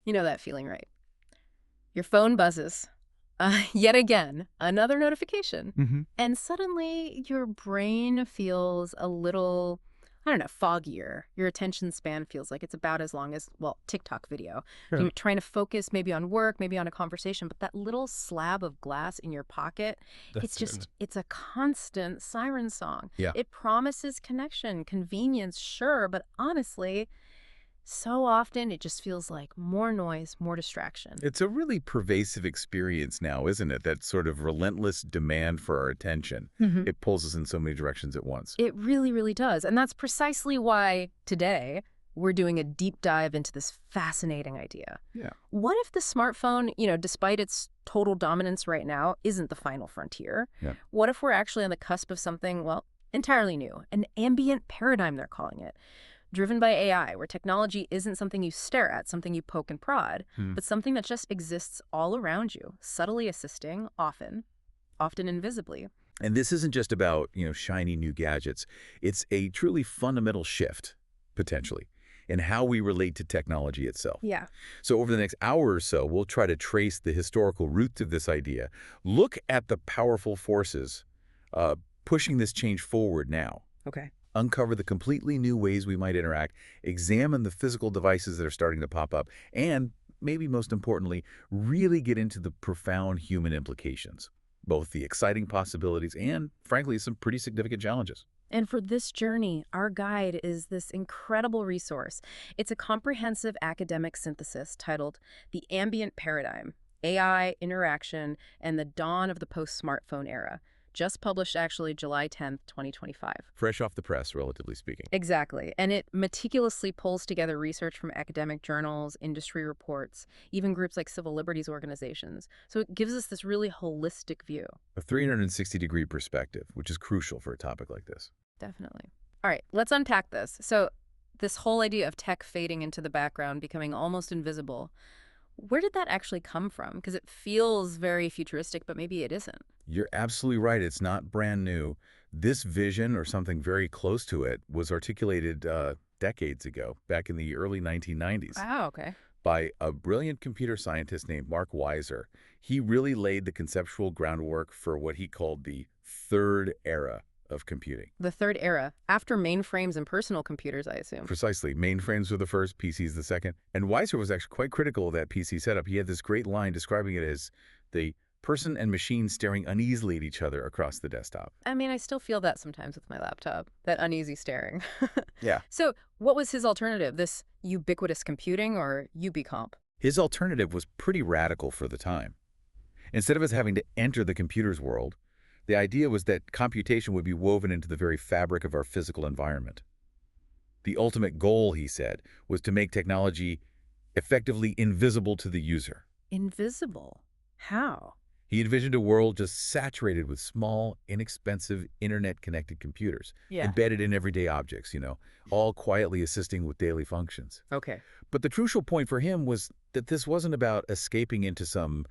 You know that feeling, right? Your phone buzzes. Yet again, another notification. Hmm. And suddenly your brain feels a little, I don't know, foggier. Your attention span feels like it's about as long as, well, TikTok video. Yeah, You're trying to focus maybe on work, maybe on a conversation, but that little slab of glass in your pocket, that's it. it's a constant siren song. Yeah. It promises connection, convenience, sure, but honestly, so often it just feels like more noise, more distraction. It's a really pervasive experience now, isn't it? That sort of relentless demand for our attention. Mhm. It pulls us in so many directions at once. It really, really does. And that's precisely why today we're doing a deep dive into this fascinating idea. Yeah. What if the smartphone, despite its total dominance right now, isn't the final frontier? Yeah. What if we're actually on the cusp of something, well, entirely new, an ambient paradigm, they're calling it, driven by AI, where technology isn't something you stare at, something you poke and prod, Hmm. but something that just exists all around you, subtly assisting, often invisibly. And this isn't just about, shiny new gadgets. It's a truly fundamental shift, potentially, in how we relate to technology itself. Yeah. So over the next hour or so, we'll try to trace the historical roots of this idea, look at the powerful forces uh, pushing this change forward now, Okay. uncover the completely new ways we might interact, examine the physical devices that are starting to pop up, and maybe most importantly, really get into the profound human implications, both the exciting possibilities and, frankly, some pretty significant challenges. And for this journey, our guide is this incredible resource. It's a comprehensive academic synthesis titled The Ambient Paradigm, AI, Interaction, and the Dawn of the Post-Smartphone Era, just published actually July 10th, 2025. Fresh off the press, relatively speaking. Exactly. And it meticulously pulls together research from academic journals, industry reports, even groups like civil liberties organizations. So it gives us this really holistic view. A 360-degree perspective, which is crucial for a topic like this. Definitely. All right, let's unpack this. So, this whole idea of tech fading into the background, becoming almost invisible, where did that actually come from? Because it feels very futuristic, but maybe it isn't. You're absolutely right. It's not brand new. This vision, or something very close to it, was articulated decades ago, back in the early 1990s, Wow, okay. by a brilliant computer scientist named Mark Weiser. He really laid the conceptual groundwork for what he called the third era of computing. The third era, after mainframes and personal computers, I assume. Precisely. Mainframes were the first, PCs the second. And Weiser was actually quite critical of that PC setup. He had this great line describing it as the person and machine staring uneasily at each other across the desktop. I mean, I still feel that sometimes with my laptop, that uneasy staring. Yeah. So, what was his alternative? This ubiquitous computing or ubicomp? His alternative was pretty radical for the time. Instead of us having to enter the computer's world, the idea was that computation would be woven into the very fabric of our physical environment. The ultimate goal, he said, was to make technology effectively invisible to the user. Invisible. How? He envisioned a world just saturated with small, inexpensive, internet-connected computers, Yeah. embedded in everyday objects, all quietly assisting with daily functions. Okay. But the crucial point for him was that this wasn't about escaping into some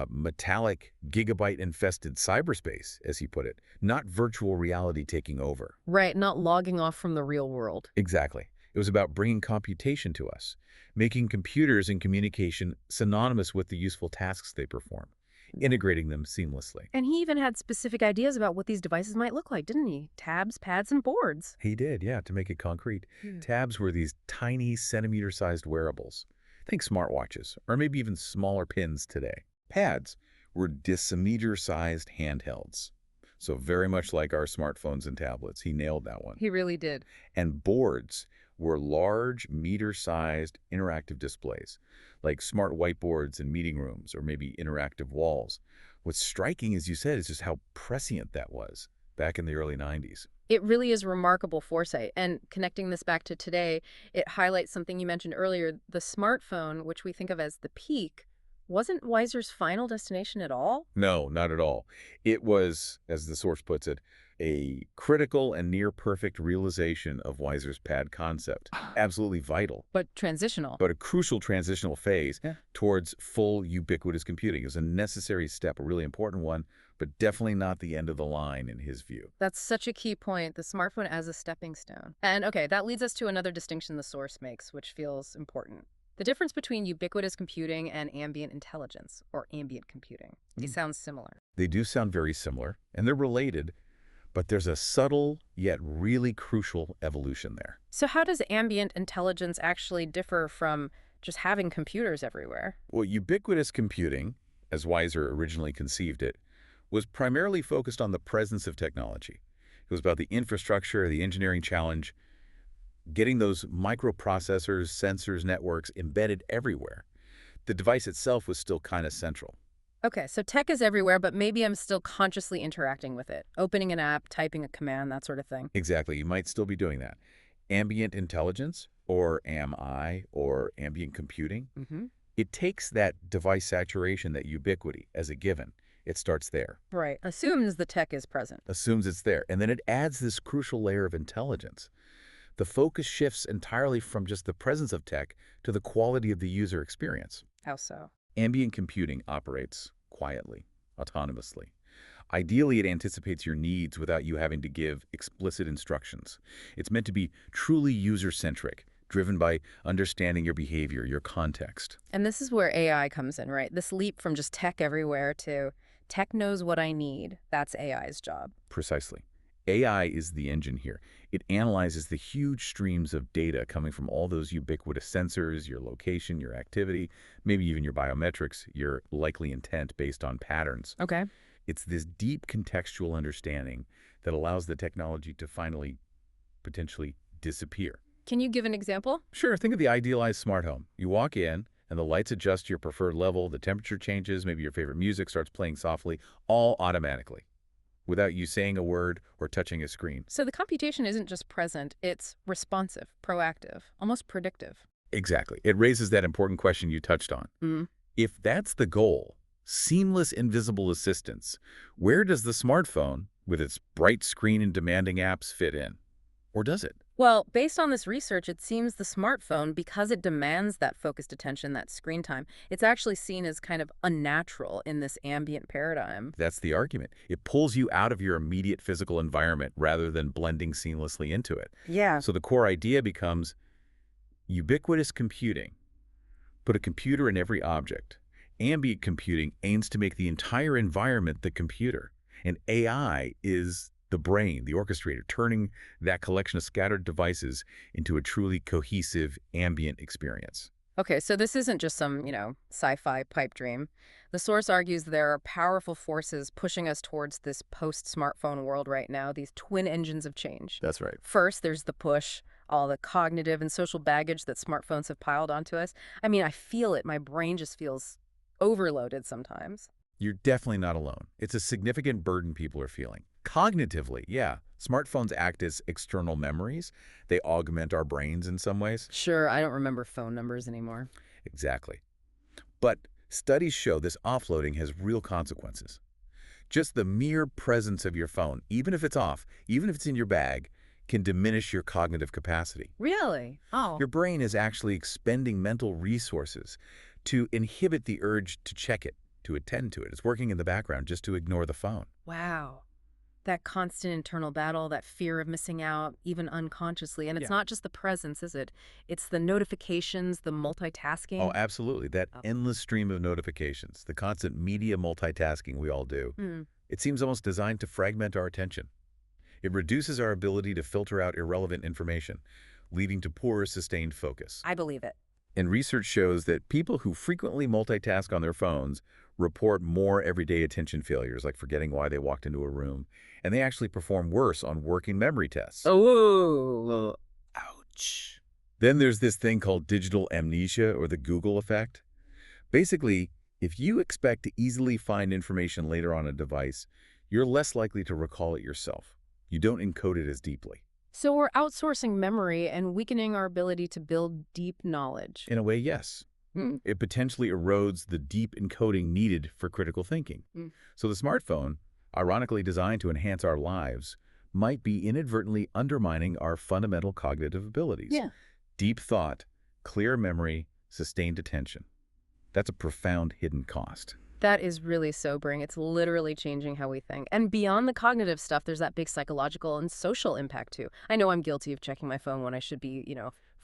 metallic, gigabyte-infested cyberspace, as he put it, not virtual reality taking over. Right, not logging off from the real world. Exactly. It was about bringing computation to us, making computers and communication synonymous with the useful tasks they perform, integrating them seamlessly. And he even had specific ideas about what these devices might look like, didn't he? Tabs, pads, and boards. He did, yeah, to make it concrete. Hmm. Tabs were these tiny centimeter-sized wearables. Think smartwatches, or maybe even smaller pins today. Pads were decimeter-sized handhelds. So very much like our smartphones and tablets. He nailed that one. He really did. And boards were large, meter-sized interactive displays, like smart whiteboards in meeting rooms or maybe interactive walls. What's striking, as you said, is just how prescient that was back in the early 90s. It really is remarkable foresight. And connecting this back to today, it highlights something you mentioned earlier. The smartphone, which we think of as the peak, wasn't Weiser's final destination at all? No, not at all. It was, as the source puts it, a critical and near-perfect realization of Weiser's pad concept. Absolutely vital, But transitional. but a crucial transitional phase Yeah. towards full ubiquitous computing. It was a necessary step, a really important one, but definitely not the end of the line in his view. That's such a key point, the smartphone as a stepping stone. And okay, that leads us to another distinction the source makes, which feels important. The difference between ubiquitous computing and ambient intelligence, or ambient computing, they sound similar. They do sound very similar, and they're related, but there's a subtle yet really crucial evolution there. So how does ambient intelligence actually differ from just having computers everywhere? Well, ubiquitous computing, as Weiser originally conceived it, was primarily focused on the presence of technology. It was about the infrastructure, the engineering challenge, getting those microprocessors, sensors, networks embedded everywhere. The device itself was still kind of central. Okay, so tech is everywhere, but maybe I'm still consciously interacting with it. Opening an app, typing a command, that sort of thing. Exactly, you might still be doing that. Ambient intelligence, or AMI, or ambient computing, it takes that device saturation, that ubiquity, as a given. It starts there, Right. Assumes the tech is present. assumes it's there, and then it adds this crucial layer of intelligence. The focus shifts entirely from just the presence of tech to the quality of the user experience. How so? Ambient computing operates quietly, autonomously. Ideally, it anticipates your needs without you having to give explicit instructions. It's meant to be truly user-centric, driven by understanding your behavior, your context. And this is where AI comes in, right? This leap from just tech everywhere to tech knows what I need. That's AI's job. Precisely. AI is the engine here. It analyzes the huge streams of data coming from all those ubiquitous sensors, your location, your activity, maybe even your biometrics, your likely intent based on patterns. Okay. It's this deep contextual understanding that allows the technology to finally, potentially, disappear. Can you give an example? Sure, think of the idealized smart home. You walk in, and the lights adjust to your preferred level, the temperature changes, maybe your favorite music starts playing softly, all automatically, without you saying a word or touching a screen. So the computation isn't just present, it's responsive, proactive, almost predictive. Exactly. It raises that important question you touched on. If that's the goal, seamless invisible assistance, where does the smartphone, with its bright screen and demanding apps, fit in? Or does it? Well, based on this research, it seems the smartphone, because it demands that focused attention, that screen time, it's actually seen as kind of unnatural in this ambient paradigm. That's the argument. It pulls you out of your immediate physical environment rather than blending seamlessly into it. Yeah. So the core idea becomes ubiquitous computing. Put a computer in every object. Ambient computing aims to make the entire environment the computer. And AI is the brain, the orchestrator, turning that collection of scattered devices into a truly cohesive ambient experience. Okay, so this isn't just some, sci-fi pipe dream. The source argues there are powerful forces pushing us towards this post-smartphone world right now, these twin engines of change. That's right. First, there's the push, all the cognitive and social baggage that smartphones have piled onto us. I mean, I feel it. My brain just feels overloaded sometimes. You're definitely not alone. It's a significant burden people are feeling. Cognitively, yeah, smartphones act as external memories. They augment our brains in some ways. Sure, I don't remember phone numbers anymore. Exactly. But studies show this offloading has real consequences. Just the mere presence of your phone, even if it's off, even if it's in your bag, can diminish your cognitive capacity. Really? Oh. Your brain is actually expending mental resources to inhibit the urge to check it, to attend to it. It's working in the background just to ignore the phone. Wow. That constant internal battle, that fear of missing out, even unconsciously. And it's Yeah. not just the presence, is it? It's the notifications, the multitasking. Oh, absolutely. That Oh. endless stream of notifications, the constant media multitasking we all do. Hmm. It seems almost designed to fragment our attention. It reduces our ability to filter out irrelevant information, leading to poorer sustained focus. I believe it. And research shows that people who frequently multitask on their phones report more everyday attention failures, like forgetting why they walked into a room, and they actually perform worse on working memory tests. Oh. Ouch. Then there's this thing called digital amnesia, or the Google effect. Basically, if you expect to easily find information later on a device, you're less likely to recall it yourself. You don't encode it as deeply. So we're outsourcing memory and weakening our ability to build deep knowledge. In a way, yes. It potentially erodes the deep encoding needed for critical thinking. So the smartphone, ironically designed to enhance our lives, might be inadvertently undermining our fundamental cognitive abilities. Yeah. Deep thought, clear memory, sustained attention. That's a profound hidden cost. That is really sobering. It's literally changing how we think. And beyond the cognitive stuff, there's that big psychological and social impact too. I know I'm guilty of checking my phone when I should be,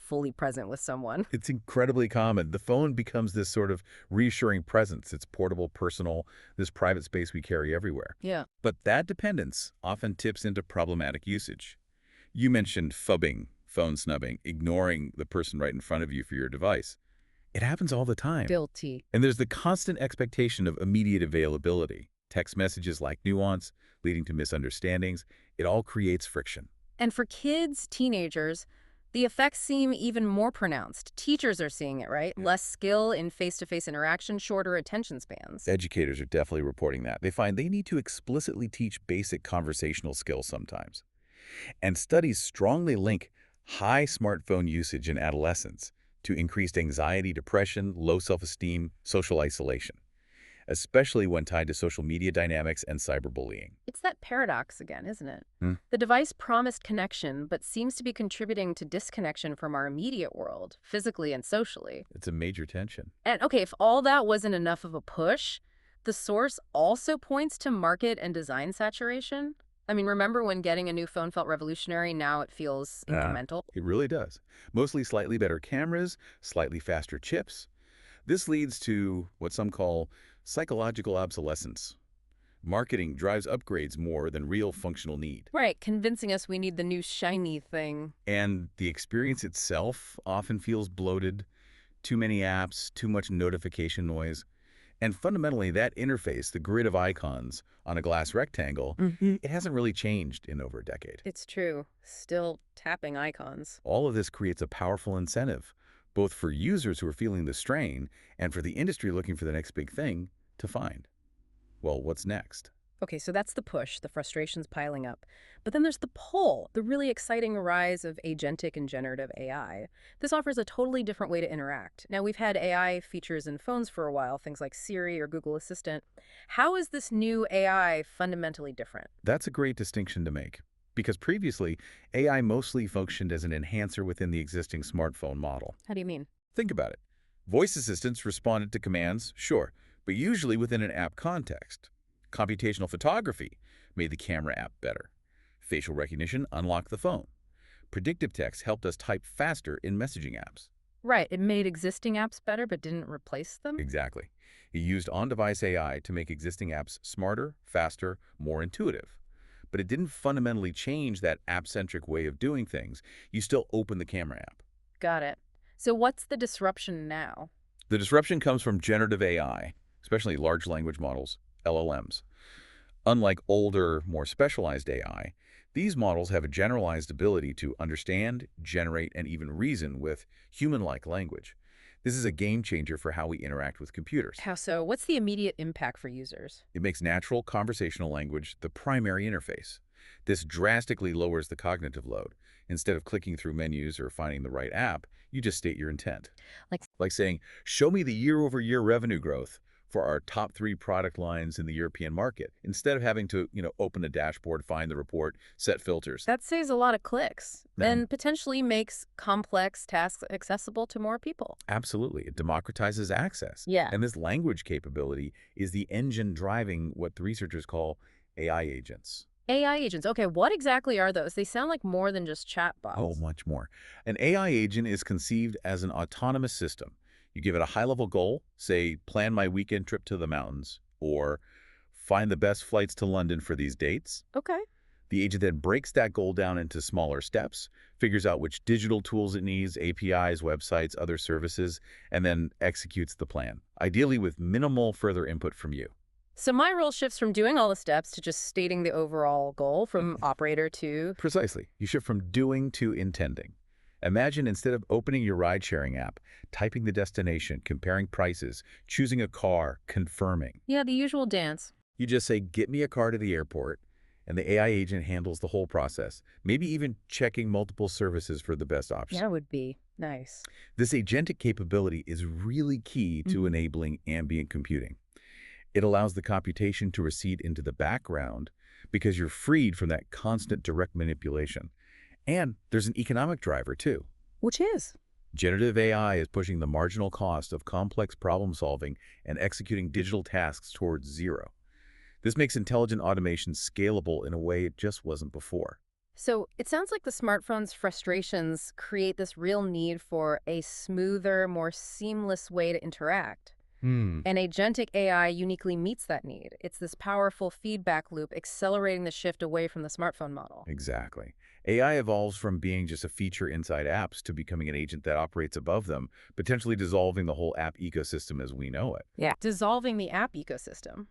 fully present with someone. It's incredibly common. The phone becomes this sort of reassuring presence. It's portable, personal, this private space we carry everywhere. Yeah. But that dependence often tips into problematic usage. You mentioned phubbing, phone snubbing, ignoring the person right in front of you for your device. It happens all the time. Guilty. And there's the constant expectation of immediate availability. Text messages lack nuance, leading to misunderstandings. It all creates friction. And for kids, teenagers, the effects seem even more pronounced. Teachers are seeing it, right? Less skill in face-to-face interaction, shorter attention spans. Educators are definitely reporting that. They find they need to explicitly teach basic conversational skills sometimes. And studies strongly link high smartphone usage in adolescence to increased anxiety, depression, low self-esteem, social isolation, especially when tied to social media dynamics and cyberbullying. It's that paradox again, isn't it? Hmm. The device promised connection, but seems to be contributing to disconnection from our immediate world, physically and socially. It's a major tension. And okay, if all that wasn't enough of a push, the source also points to market and design saturation. I mean, remember when getting a new phone felt revolutionary? Now it feels incremental. It really does. Mostly slightly better cameras, slightly faster chips. This leads to what some call psychological obsolescence. Marketing drives upgrades more than real functional need. Right, convincing us we need the new shiny thing. And the experience itself often feels bloated, too many apps, too much notification noise. And fundamentally, that interface, the grid of icons on a glass rectangle, it hasn't really changed in over a decade. It's true. Still tapping icons. All of this creates a powerful incentive, both for users who are feeling the strain and for the industry looking for the next big thing to find. Well, what's next? Okay, so that's the push, the frustration's piling up. But then there's the pull, the really exciting rise of agentic and generative AI. This offers a totally different way to interact. Now, we've had AI features in phones for a while, things like Siri or Google Assistant. How is this new AI fundamentally different? That's a great distinction to make, because previously, AI mostly functioned as an enhancer within the existing smartphone model. How do you mean? Think about it. Voice assistants responded to commands, sure, but usually within an app context. Computational photography made the camera app better. Facial recognition unlocked the phone. Predictive text helped us type faster in messaging apps. Right, it made existing apps better but didn't replace them? Exactly. It used on-device AI to make existing apps smarter, faster, more intuitive. But it didn't fundamentally change that app-centric way of doing things. You still open the camera app. Got it. So what's the disruption now? The disruption comes from generative AI, especially large language models, LLMs. Unlike older, more specialized AI, these models have a generalized ability to understand, generate, and even reason with human-like language. This is a game changer for how we interact with computers. How so? What's the immediate impact for users? It makes natural conversational language the primary interface. This drastically lowers the cognitive load. Instead of clicking through menus or finding the right app, you just state your intent. Like saying, show me the year-over-year revenue growth for our top 3 product lines in the European market, instead of having to, open a dashboard, find the report, set filters. That saves a lot of clicks No. and potentially makes complex tasks accessible to more people. Absolutely. It democratizes access. Yeah. And this language capability is the engine driving what the researchers call AI agents. AI agents. Okay, what exactly are those? They sound like more than just chatbots. Oh, much more. An AI agent is conceived as an autonomous system. You give it a high-level goal, say, plan my weekend trip to the mountains, or find the best flights to London for these dates. Okay. The agent then breaks that goal down into smaller steps, figures out which digital tools it needs, APIs, websites, other services, and then executes the plan, ideally with minimal further input from you. So my role shifts from doing all the steps to just stating the overall goal, from operator to... Precisely. You shift from doing to intending. Imagine instead of opening your ride-sharing app, typing the destination, comparing prices, choosing a car, confirming. Yeah, the usual dance. You just say, get me a car to the airport, and the AI agent handles the whole process, maybe even checking multiple services for the best option. That would be nice. This agentic capability is really key to enabling ambient computing. It allows the computation to recede into the background because you're freed from that constant direct manipulation. And there's an economic driver, too. Which is? Generative AI is pushing the marginal cost of complex problem-solving and executing digital tasks towards zero. This makes intelligent automation scalable in a way it just wasn't before. So it sounds like the smartphone's frustrations create this real need for a smoother, more seamless way to interact. Hmm. And agentic AI uniquely meets that need. It's this powerful feedback loop accelerating the shift away from the smartphone model. Exactly. AI evolves from being just a feature inside apps to becoming an agent that operates above them, potentially dissolving the whole app ecosystem as we know it. Yeah. Dissolving the app ecosystem.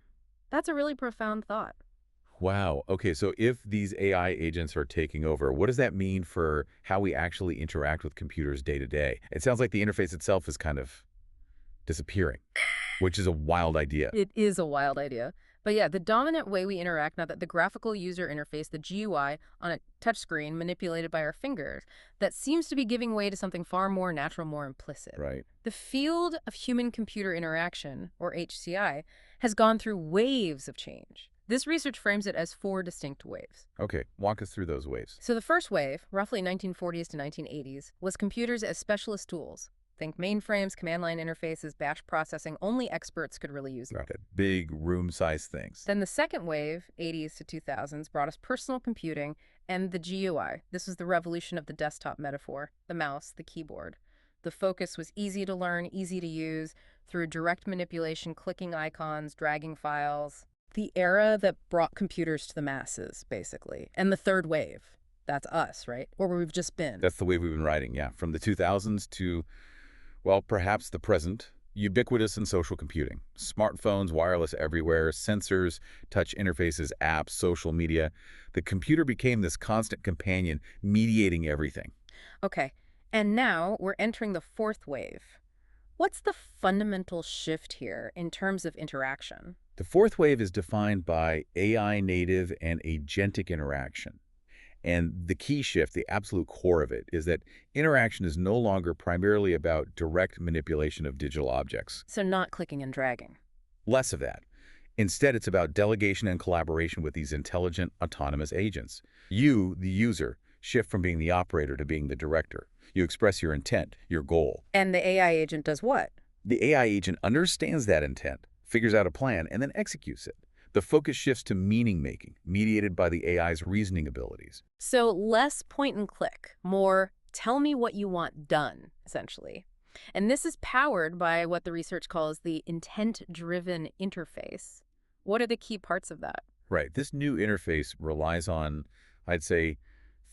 That's a really profound thought. Wow. Okay, so if these AI agents are taking over, what does that mean for how we actually interact with computers day to day? It sounds like the interface itself is kind of disappearing, which is a wild idea. It is a wild idea. But yeah, the dominant way we interact now that the graphical user interface, the GUI, on a touchscreen manipulated by our fingers, that seems to be giving way to something far more natural, more implicit. Right. The field of human-computer interaction, or HCI, has gone through waves of change. This research frames it as four distinct waves. Okay, walk us through those waves. So the first wave, roughly 1940s to 1980s, was computers as specialist tools. Think mainframes, command line interfaces, batch processing. Only experts could really use them. Got it. Big room-sized things. Then the second wave, 80s to 2000s, brought us personal computing and the GUI. This was the revolution of the desktop metaphor, the mouse, the keyboard. The focus was easy to learn, easy to use, through direct manipulation, clicking icons, dragging files. The era that brought computers to the masses, basically. And the third wave, that's us, right? Or where we've just been. That's the wave we've been riding, yeah. From the 2000s to, well, perhaps the present, ubiquitous and social computing. Smartphones, wireless everywhere, sensors, touch interfaces, apps, social media. The computer became this constant companion, mediating everything. Okay, and now we're entering the fourth wave. What's the fundamental shift here in terms of interaction? The fourth wave is defined by AI native and agentic interaction. And the key shift, the absolute core of it, is that interaction is no longer primarily about direct manipulation of digital objects. So not clicking and dragging. Less of that. Instead, it's about delegation and collaboration with these intelligent, autonomous agents. You, the user, shift from being the operator to being the director. You express your intent, your goal. And the AI agent does what? The AI agent understands that intent, figures out a plan, and then executes it. The focus shifts to meaning-making, mediated by the AI's reasoning abilities. So less point and click, more tell me what you want done, essentially. And this is powered by what the research calls the intent-driven interface. What are the key parts of that? Right. This new interface relies on, I'd say,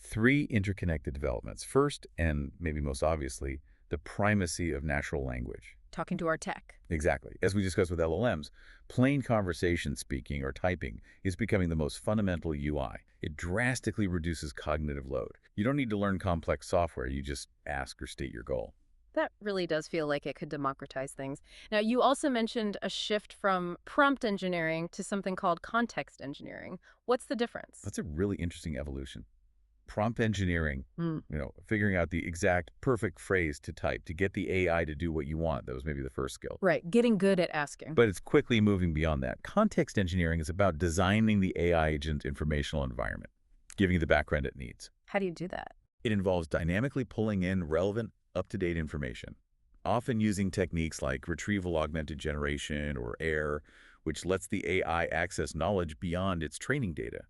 three interconnected developments. First, and maybe most obviously, the primacy of natural language. Talking to our tech. Exactly. As we discussed with LLMs, plain conversation speaking or typing is becoming the most fundamental UI. It drastically reduces cognitive load. You don't need to learn complex software. You just ask or state your goal. That really does feel like it could democratize things. Now, you also mentioned a shift from prompt engineering to something called context engineering. What's the difference? That's a really interesting evolution. Prompt engineering, Hmm. figuring out the exact perfect phrase to type to get the AI to do what you want. That was maybe the first skill. Right, getting good at asking. But it's quickly moving beyond that. Context engineering is about designing the AI agent informational environment, giving it the background it needs. How do you do that? It involves dynamically pulling in relevant, up-to-date information, often using techniques like retrieval augmented generation or AIR, which lets the AI access knowledge beyond its training data.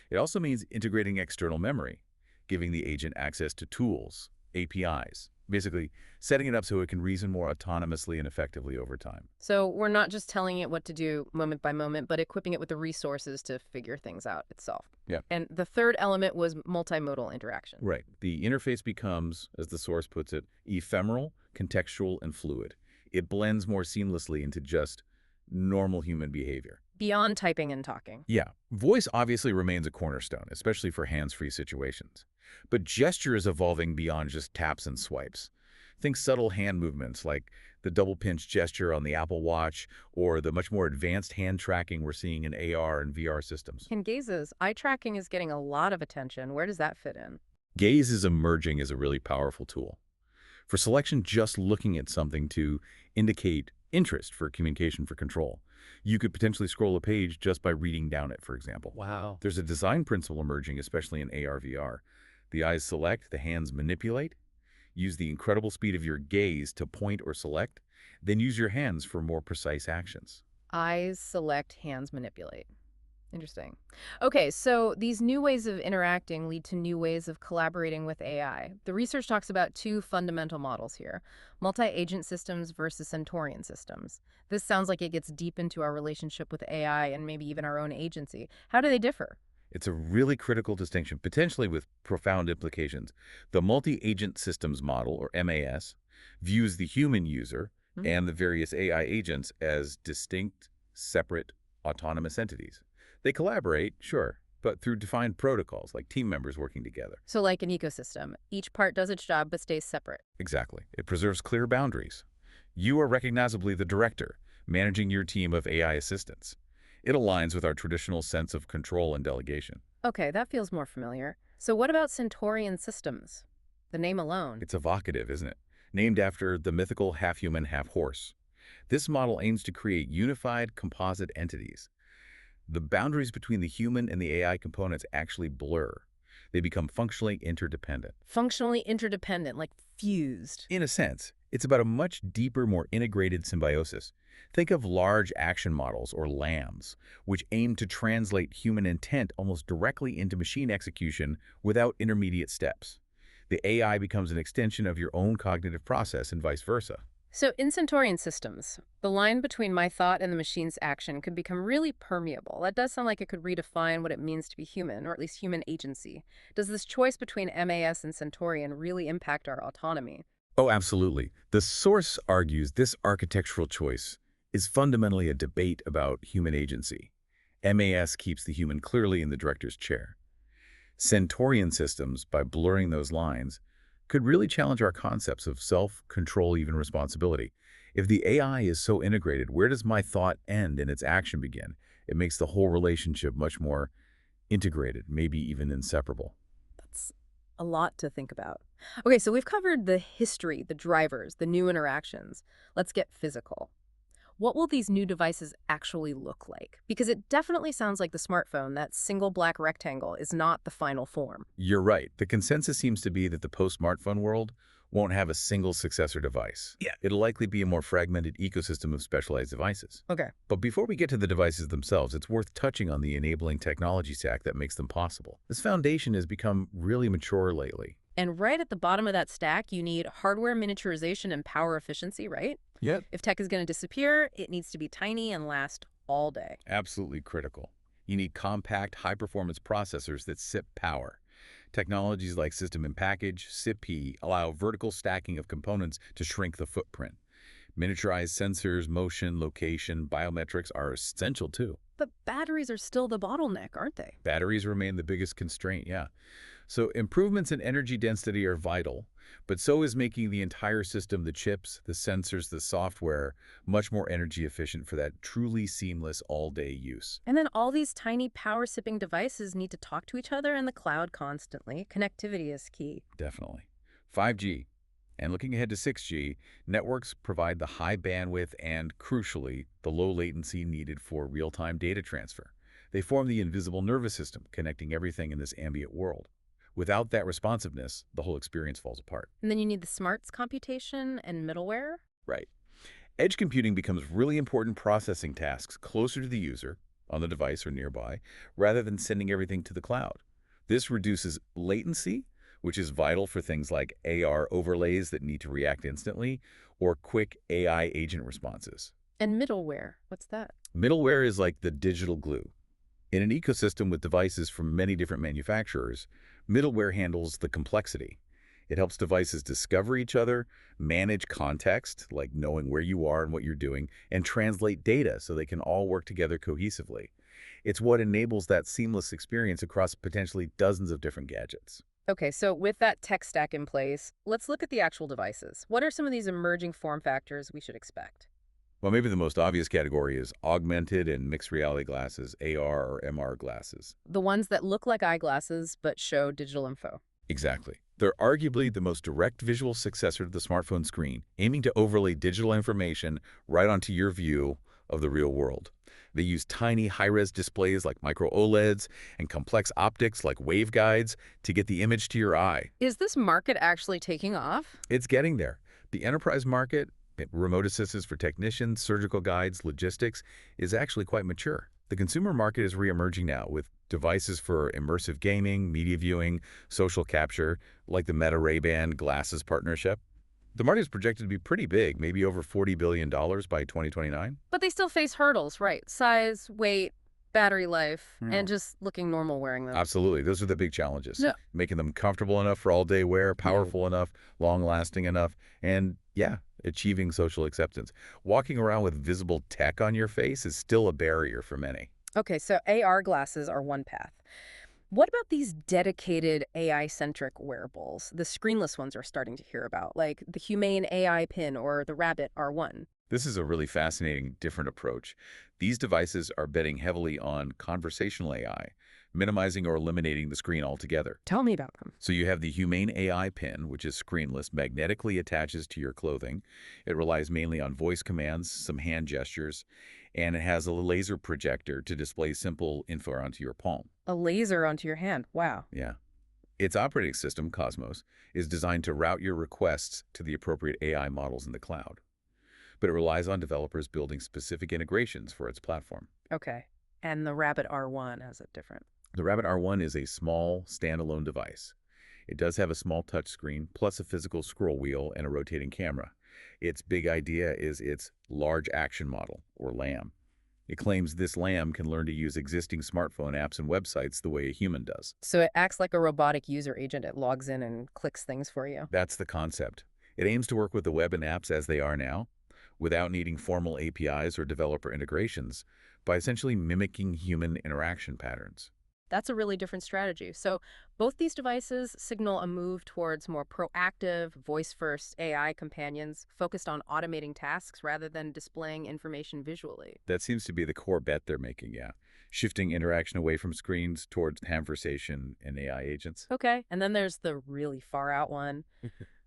It also means integrating external memory, giving the agent access to tools, APIs, basically setting it up so it can reason more autonomously and effectively over time. So we're not just telling it what to do moment by moment, but equipping it with the resources to figure things out itself. Yeah. And the third element was multimodal interaction. Right. The interface becomes, as the source puts it, ephemeral, contextual, and fluid. It blends more seamlessly into just normal human behavior. Beyond typing and talking. Yeah, voice obviously remains a cornerstone, especially for hands-free situations. But gesture is evolving beyond just taps and swipes. Think subtle hand movements like the double pinch gesture on the Apple Watch or the much more advanced hand tracking we're seeing in AR and VR systems. In gazes, eye tracking is getting a lot of attention. Where does that fit in? Gaze is emerging as a really powerful tool. For selection, just looking at something to indicate interest, for communication, for control. You could potentially scroll a page just by reading down it, for example. Wow. There's a design principle emerging, especially in AR/VR. The eyes select, the hands manipulate. Use the incredible speed of your gaze to point or select, then use your hands for more precise actions. Eyes select, hands manipulate. Interesting. Okay, so these new ways of interacting lead to new ways of collaborating with AI. The research talks about two fundamental models here, multi-agent systems versus Centaurian systems. This sounds like it gets deep into our relationship with AI and maybe even our own agency. How do they differ? It's a really critical distinction, potentially with profound implications. The multi-agent systems model, or MAS, views the human user Hmm? and the various AI agents as distinct, separate, autonomous entities. They collaborate, sure, but through defined protocols like team members working together. So like an ecosystem, each part does its job but stays separate. Exactly. It preserves clear boundaries. You are recognizably the director, managing your team of AI assistants. It aligns with our traditional sense of control and delegation. Okay, that feels more familiar. So what about Centaurian systems? The name alone. It's evocative, isn't it? Named after the mythical half-human, half-horse. This model aims to create unified composite entities. The boundaries between the human and the AI components actually blur. They become functionally interdependent. Functionally interdependent, like fused. In a sense, it's about a much deeper, more integrated symbiosis. Think of large action models, or LAMs, which aim to translate human intent almost directly into machine execution without intermediate steps. The AI becomes an extension of your own cognitive process and vice versa. So in Centaurian systems, the line between my thought and the machine's action could become really permeable. That does sound like it could redefine what it means to be human, or at least human agency. Does this choice between MAS and Centaurian really impact our autonomy? Oh, absolutely. The source argues this architectural choice is fundamentally a debate about human agency. MAS keeps the human clearly in the director's chair. Centaurian systems, by blurring those lines, could really challenge our concepts of self, control, even responsibility. If the AI is so integrated, where does my thought end and its action begin? It makes the whole relationship much more integrated, maybe even inseparable. That's a lot to think about. Okay, so we've covered the history, the drivers, the new interactions. Let's get physical. What will these new devices actually look like? Because it definitely sounds like the smartphone, that single black rectangle, is not the final form. You're right. The consensus seems to be that the post-smartphone world won't have a single successor device. Yeah. It'll likely be a more fragmented ecosystem of specialized devices. Okay. But before we get to the devices themselves, it's worth touching on the enabling technology stack that makes them possible. This foundation has become really mature lately. And right at the bottom of that stack, you need hardware miniaturization and power efficiency, right? Yep. If tech is going to disappear, it needs to be tiny and last all day. Absolutely critical. You need compact, high-performance processors that sip power. Technologies like System in Package, SIP, allow vertical stacking of components to shrink the footprint. Miniaturized sensors, motion, location, biometrics are essential too. But batteries are still the bottleneck, aren't they? Batteries remain the biggest constraint, yeah. So improvements in energy density are vital, but so is making the entire system, the chips, the sensors, the software, much more energy efficient for that truly seamless all-day use. And then all these tiny power-sipping devices need to talk to each other in the cloud constantly. Connectivity is key. Definitely. 5G. And looking ahead to 6G, networks provide the high bandwidth and, crucially, the low latency needed for real-time data transfer. They form the invisible nervous system connecting everything in this ambient world. Without that responsiveness, the whole experience falls apart. And then you need the smarts computation and middleware. Right. Edge computing becomes really important processing tasks closer to the user, on the device or nearby, rather than sending everything to the cloud. This reduces latency, which is vital for things like AR overlays that need to react instantly, or quick AI agent responses. And middleware, what's that? Middleware is like the digital glue. In an ecosystem with devices from many different manufacturers, middleware handles the complexity. It helps devices discover each other, manage context, like knowing where you are and what you're doing, and translate data so they can all work together cohesively. It's what enables that seamless experience across potentially dozens of different gadgets. Okay, so with that tech stack in place, let's look at the actual devices. What are some of these emerging form factors we should expect? Well, maybe the most obvious category is augmented and mixed reality glasses, AR or MR glasses. The ones that look like eyeglasses but show digital info. Exactly. They're arguably the most direct visual successor to the smartphone screen, aiming to overlay digital information right onto your view of the real world. They use tiny high-res displays like micro OLEDs and complex optics like waveguides to get the image to your eye. Is this market actually taking off? It's getting there. The enterprise market, remote assistance for technicians, surgical guides, logistics, is actually quite mature. The consumer market is reemerging now with devices for immersive gaming, media viewing, social capture, like the Meta Ray-Ban glasses partnership. The market is projected to be pretty big, maybe over $40 billion by 2029. But they still face hurdles, right? Size, weight, battery life, and just looking normal wearing them. Absolutely. Those are the big challenges. Yeah. Making them comfortable enough for all-day wear, powerful enough, long-lasting enough, and yeah, achieving social acceptance. Walking around with visible tech on your face is still a barrier for many. Okay, so AR glasses are one path. What about these dedicated AI-centric wearables? The screenless ones are starting to hear about, like the Humane AI Pin or the Rabbit R1. This is a really fascinating, different approach. These devices are betting heavily on conversational AI, minimizing or eliminating the screen altogether. Tell me about them. So you have the Humane AI Pin, which is screenless, magnetically attaches to your clothing. It relies mainly on voice commands, some hand gestures, and it has a laser projector to display simple info onto your palm. A laser onto your hand. Wow. Yeah. Its operating system, Cosmos, is designed to route your requests to the appropriate AI models in the cloud. But it relies on developers building specific integrations for its platform. Okay. And the Rabbit R1 has it different. The Rabbit R1 is a small, standalone device. It does have a small touchscreen, plus a physical scroll wheel and a rotating camera. Its big idea is its Large Action Model, or LAM. It claims this LAM can learn to use existing smartphone apps and websites the way a human does. So it acts like a robotic user agent. It logs in and clicks things for you. That's the concept. It aims to work with the web and apps as they are now, without needing formal APIs or developer integrations, by essentially mimicking human interaction patterns. That's a really different strategy. So both these devices signal a move towards more proactive, voice-first AI companions focused on automating tasks rather than displaying information visually. That seems to be the core bet they're making, yeah. Shifting interaction away from screens towards conversation and AI agents. Okay. And then there's the really far out one,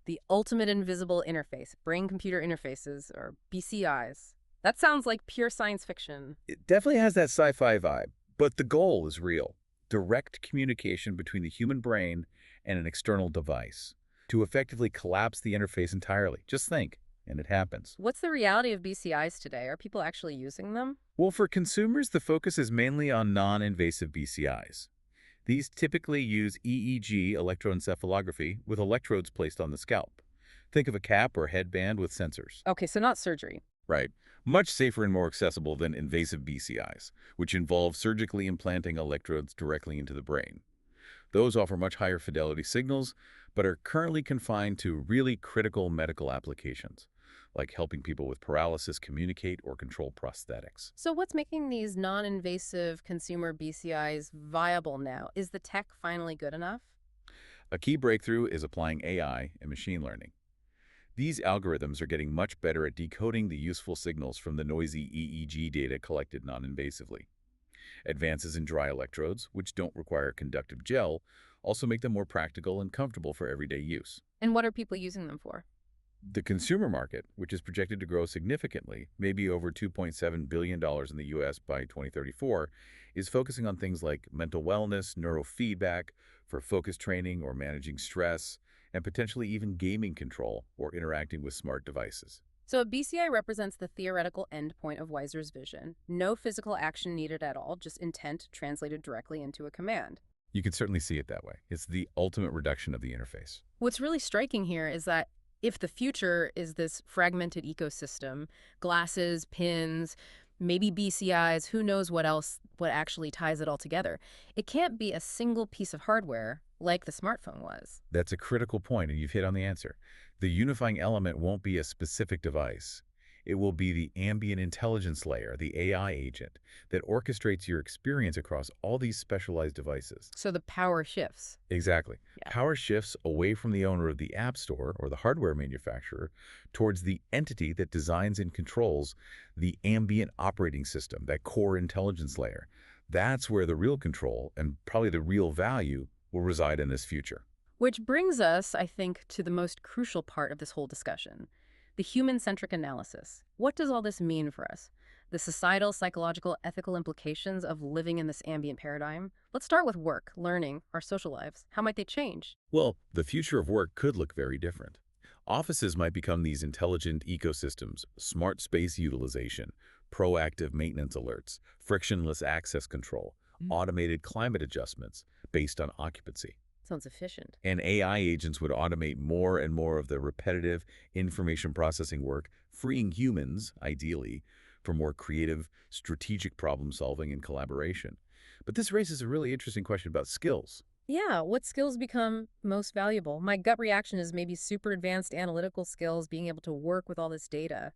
the ultimate invisible interface, brain-computer interfaces, or BCIs. That sounds like pure science fiction. It definitely has that sci-fi vibe, but the goal is real. Direct communication between the human brain and an external device to effectively collapse the interface entirely. Just think, and it happens. What's the reality of BCIs today? Are people actually using them? Well, for consumers, the focus is mainly on non-invasive BCIs. These typically use EEG electroencephalography with electrodes placed on the scalp. Think of a cap or headband with sensors. Okay, so not surgery. Right. Much safer and more accessible than invasive BCIs, which involve surgically implanting electrodes directly into the brain. Those offer much higher fidelity signals, but are currently confined to really critical medical applications, like helping people with paralysis communicate or control prosthetics. So what's making these non-invasive consumer BCIs viable now? Is the tech finally good enough? A key breakthrough is applying AI and machine learning. These algorithms are getting much better at decoding the useful signals from the noisy EEG data collected non-invasively. Advances in dry electrodes, which don't require conductive gel, also make them more practical and comfortable for everyday use. And what are people using them for? The consumer market, which is projected to grow significantly, maybe over $2.7 billion in the U.S. by 2034, is focusing on things like mental wellness, neurofeedback, for focus training or managing stress, and potentially even gaming control or interacting with smart devices. So a BCI represents the theoretical endpoint of Weiser's vision. No physical action needed at all, just intent translated directly into a command. You can certainly see it that way. It's the ultimate reduction of the interface. What's really striking here is that if the future is this fragmented ecosystem, glasses, pins, maybe BCIs, who knows what else, what actually ties it all together, it can't be a single piece of hardware like the smartphone was. That's a critical point, and you've hit on the answer. The unifying element won't be a specific device. It will be the ambient intelligence layer, the AI agent, that orchestrates your experience across all these specialized devices. So the power shifts. Exactly. Yeah. Power shifts away from the owner of the app store or the hardware manufacturer towards the entity that designs and controls the ambient operating system, that core intelligence layer. That's where the real control and probably the real value will reside in this future. Which brings us, I think, to the most crucial part of this whole discussion, the human-centric analysis. What does all this mean for us? The societal, psychological, ethical implications of living in this ambient paradigm? Let's start with work, learning, our social lives. How might they change? Well, the future of work could look very different. Offices might become these intelligent ecosystems, smart space utilization, proactive maintenance alerts, frictionless access control, automated climate adjustments based on occupancy. Sounds efficient. And AI agents would automate more and more of the repetitive information processing work, freeing humans, ideally, for more creative, strategic problem solving and collaboration. But this raises a really interesting question about skills. Yeah, what skills become most valuable? My gut reaction is maybe super advanced analytical skills, being able to work with all this data.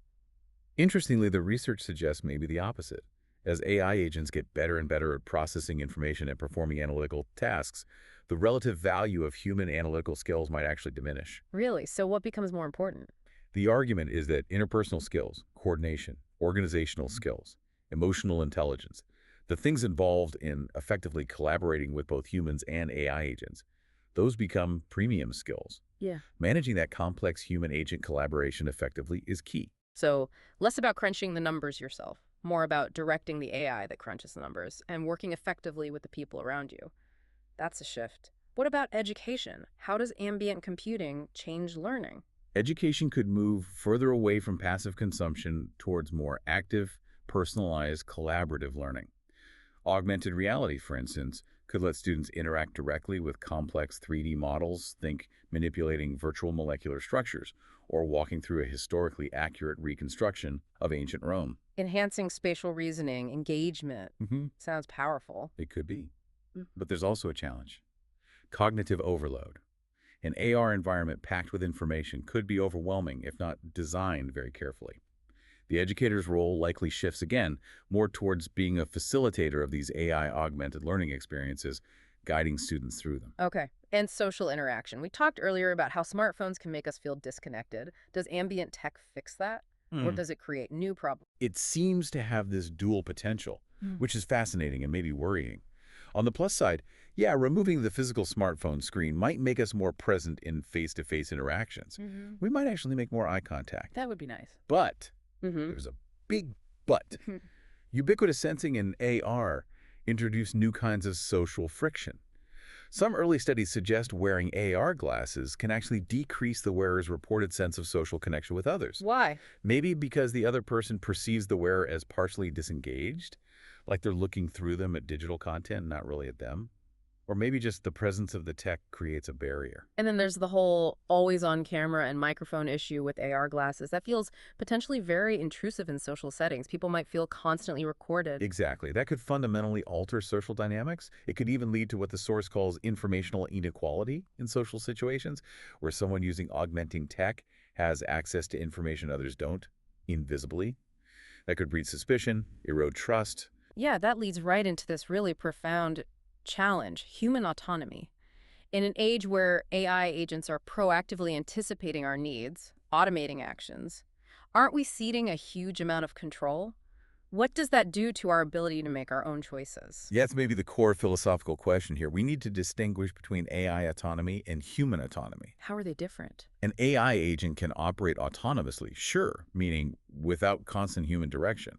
Interestingly, the research suggests maybe the opposite. As AI agents get better and better at processing information and performing analytical tasks, the relative value of human analytical skills might actually diminish. Really? So what becomes more important? The argument is that interpersonal skills, coordination, organizational skills, emotional intelligence, the things involved in effectively collaborating with both humans and AI agents, those become premium skills. Yeah. Managing that complex human-agent collaboration effectively is key. So less about crunching the numbers yourself, more about directing the AI that crunches the numbers and working effectively with the people around you. That's a shift. What about education? How does ambient computing change learning? Education could move further away from passive consumption towards more active, personalized, collaborative learning. Augmented reality, for instance, could let students interact directly with complex 3D models, think manipulating virtual molecular structures, or walking through a historically accurate reconstruction of ancient Rome. Enhancing spatial reasoning, engagement. Sounds powerful. It could be. But there's also a challenge. Cognitive overload. An AR environment packed with information could be overwhelming if not designed very carefully. The educator's role likely shifts again more towards being a facilitator of these AI-augmented learning experiences, guiding students through them. Okay. And social interaction. We talked earlier about how smartphones can make us feel disconnected. Does ambient tech fix that? Or does it create new problems? It seems to have this dual potential, which is fascinating and maybe worrying. On the plus side, yeah, removing the physical smartphone screen might make us more present in face-to-face interactions. We might actually make more eye contact. That would be nice. But there's a big but. Ubiquitous sensing and AR introduce new kinds of social friction. Some early studies suggest wearing AR glasses can actually decrease the wearer's reported sense of social connection with others. Why? Maybe because the other person perceives the wearer as partially disengaged, like they're looking through them at digital content, not really at them. Or maybe just the presence of the tech creates a barrier. And then there's the whole always-on camera and microphone issue with AR glasses. That feels potentially very intrusive in social settings. People might feel constantly recorded. Exactly. That could fundamentally alter social dynamics. It could even lead to what the source calls informational inequality in social situations, where someone using augmenting tech has access to information others don't, invisibly. That could breed suspicion, erode trust. Yeah, that leads right into this really profound challenge, human autonomy. In an age where AI agents are proactively anticipating our needs, automating actions, aren't we ceding a huge amount of control? What does that do to our ability to make our own choices? Yeah, it's maybe the core philosophical question here. We need to distinguish between AI autonomy and human autonomy. How are they different? An AI agent can operate autonomously, sure, meaning without constant human direction.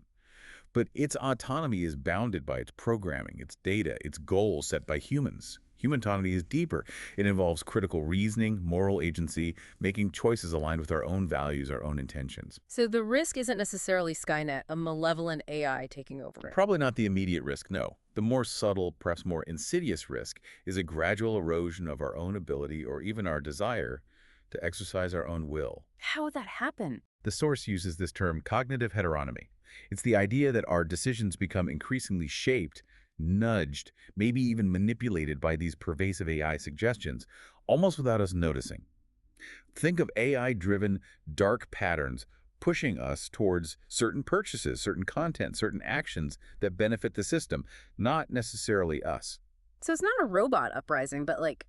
But its autonomy is bounded by its programming, its data, its goals set by humans. Human autonomy is deeper. It involves critical reasoning, moral agency, making choices aligned with our own values, our own intentions. So the risk isn't necessarily Skynet, a malevolent AI taking over. Probably not the immediate risk, no. The more subtle, perhaps more insidious risk is a gradual erosion of our own ability or even our desire to exercise our own will. How would that happen? The source uses this term cognitive heteronomy. It's the idea that our decisions become increasingly shaped, nudged, maybe even manipulated by these pervasive AI suggestions, almost without us noticing. Think of AI-driven dark patterns pushing us towards certain purchases, certain content, certain actions that benefit the system, not necessarily us. So it's not a robot uprising, but like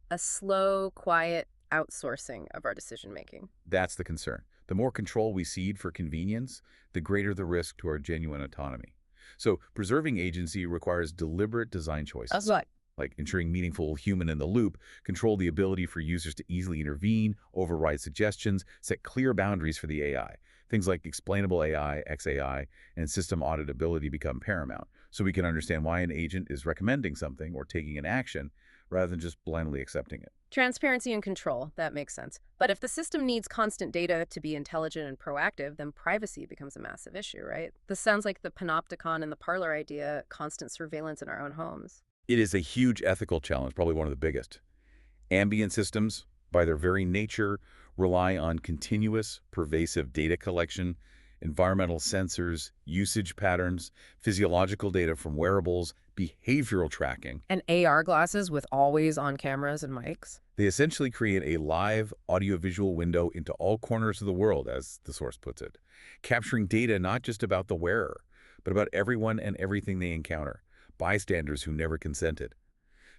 a slow, quiet outsourcing of our decision-making. That's the concern. The more control we cede for convenience, the greater the risk to our genuine autonomy. So preserving agency requires deliberate design choices. Right. Like ensuring meaningful human-in-the-loop, control the ability for users to easily intervene, override suggestions, set clear boundaries for the AI. Things like explainable AI, XAI, and system auditability become paramount, so we can understand why an agent is recommending something or taking an action rather than just blindly accepting it. Transparency and control, that makes sense. But if the system needs constant data to be intelligent and proactive, then privacy becomes a massive issue, right? This sounds like the panopticon and the parlor idea, constant surveillance in our own homes. It is a huge ethical challenge, probably one of the biggest. Ambient systems, by their very nature, rely on continuous, pervasive data collection, environmental sensors, usage patterns, physiological data from wearables, behavioral tracking. And AR glasses with always on cameras and mics? They essentially create a live audiovisual window into all corners of the world, as the source puts it, capturing data not just about the wearer, but about everyone and everything they encounter, bystanders who never consented.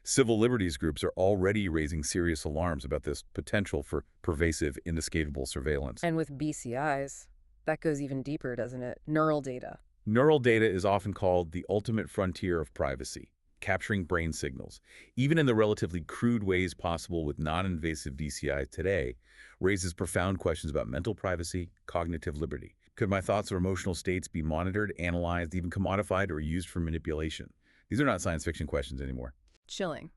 Civil liberties groups are already raising serious alarms about this potential for pervasive, inescapable surveillance. And with BCIs, that goes even deeper, doesn't it? Neural data. Neural data is often called the ultimate frontier of privacy, capturing brain signals, even in the relatively crude ways possible with non-invasive BCI today, raises profound questions about mental privacy, cognitive liberty. Could my thoughts or emotional states be monitored, analyzed, even commodified, or used for manipulation? These are not science fiction questions anymore. Chilling.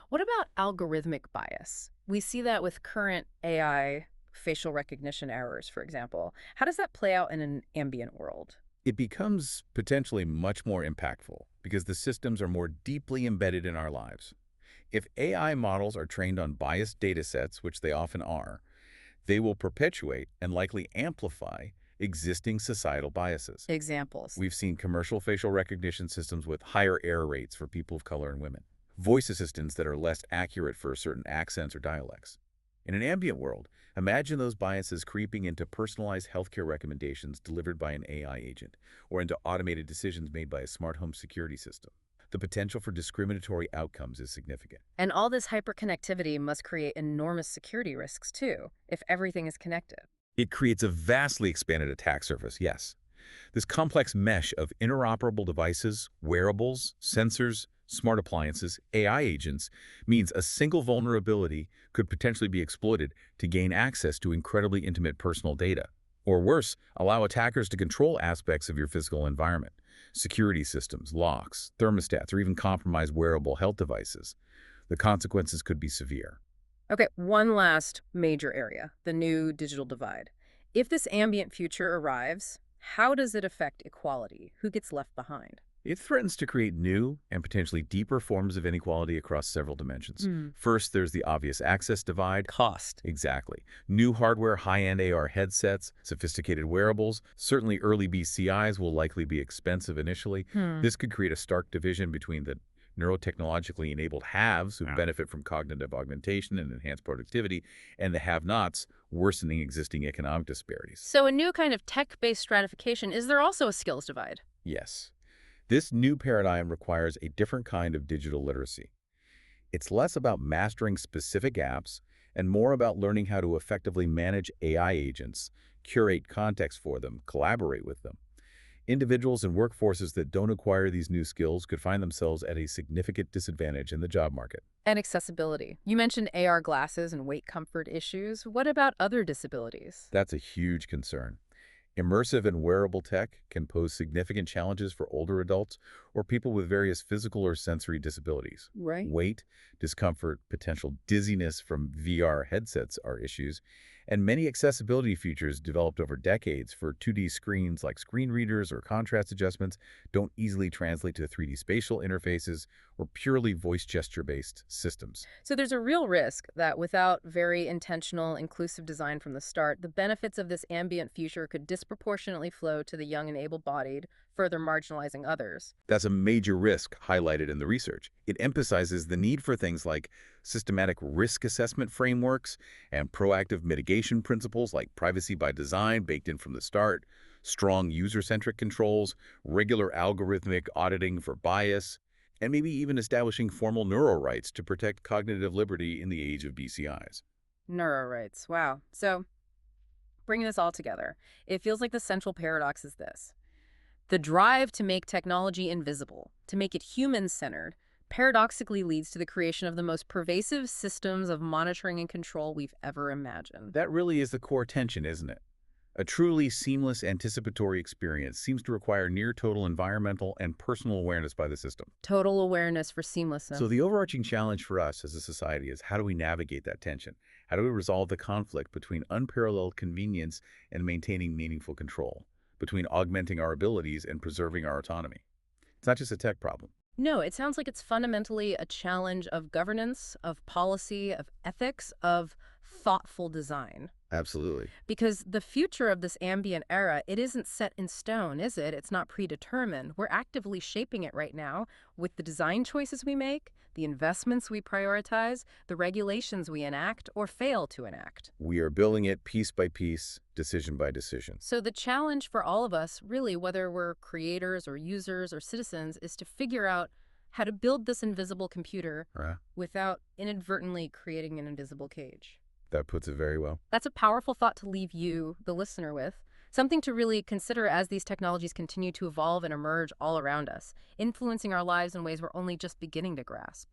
What about algorithmic bias? We see that with current AI facial recognition errors, for example. How does that play out in an ambient world? It becomes potentially much more impactful because the systems are more deeply embedded in our lives. If AI models are trained on biased data sets, which they often are, they will perpetuate and likely amplify existing societal biases. Examples. We've seen commercial facial recognition systems with higher error rates for people of color and women, voice assistants that are less accurate for certain accents or dialects. In an ambient world, imagine those biases creeping into personalized healthcare recommendations delivered by an AI agent, or into automated decisions made by a smart home security system. The potential for discriminatory outcomes is significant. And all this hyperconnectivity must create enormous security risks, too, if everything is connected. It creates a vastly expanded attack surface, yes. This complex mesh of interoperable devices, wearables, sensors, smart appliances, AI agents means a single vulnerability could potentially be exploited to gain access to incredibly intimate personal data. Or worse, allow attackers to control aspects of your physical environment, security systems, locks, thermostats, or even compromise wearable health devices. The consequences could be severe. Okay, one last major area, the new digital divide. If this ambient future arrives, how does it affect equality? Who gets left behind? It threatens to create new and potentially deeper forms of inequality across several dimensions. First, there's the obvious access divide. Cost. Exactly. New hardware, high-end AR headsets, sophisticated wearables. Certainly early BCIs will likely be expensive initially. This could create a stark division between the neurotechnologically enabled haves who benefit from cognitive augmentation and enhanced productivity, and the have-nots, worsening existing economic disparities. So a new kind of tech-based stratification. Is there also a skills divide? Yes. This new paradigm requires a different kind of digital literacy. It's less about mastering specific apps and more about learning how to effectively manage AI agents, curate context for them, collaborate with them. Individuals and workforces that don't acquire these new skills could find themselves at a significant disadvantage in the job market. And accessibility. You mentioned AR glasses and weight comfort issues. What about other disabilities? That's a huge concern. Immersive and wearable tech can pose significant challenges for older adults or people with various physical or sensory disabilities. Right. Weight, discomfort, potential dizziness from VR headsets are issues, and many accessibility features developed over decades for 2D screens like screen readers or contrast adjustments don't easily translate to 3D spatial interfaces or purely voice gesture-based systems. So there's a real risk that without very intentional, inclusive design from the start, the benefits of this ambient future could disproportionately flow to the young and able-bodied, further marginalizing others. That's a major risk highlighted in the research. It emphasizes the need for things like systematic risk assessment frameworks and proactive mitigation principles like privacy by design baked in from the start, strong user-centric controls, regular algorithmic auditing for bias, and maybe even establishing formal neural rights to protect cognitive liberty in the age of BCIs. Neuro rights. Wow. So bringing this all together, it feels like the central paradox is this. The drive to make technology invisible, to make it human-centered, paradoxically leads to the creation of the most pervasive systems of monitoring and control we've ever imagined. That really is the core tension, isn't it? A truly seamless anticipatory experience seems to require near-total environmental and personal awareness by the system. Total awareness for So seamlessness. the overarching challenge for us as a society is how do we navigate that tension? How do we resolve the conflict between unparalleled convenience and maintaining meaningful control, between augmenting our abilities and preserving our autonomy? It's not just a tech problem. No, it sounds like it's fundamentally a challenge of governance, of policy, of ethics, of thoughtful design. Absolutely. Because the future of this ambient era, it isn't set in stone, is it? It's not predetermined. We're actively shaping it right now with the design choices we make, the investments we prioritize, the regulations we enact or fail to enact. We are building it piece by piece, decision by decision. So the challenge for all of us, really, whether we're creators or users or citizens, is to figure out how to build this invisible computer without inadvertently creating an invisible cage. That puts it very well. That's a powerful thought to leave you, the listener, with. Something to really consider as these technologies continue to evolve and emerge all around us, influencing our lives in ways we're only just beginning to grasp.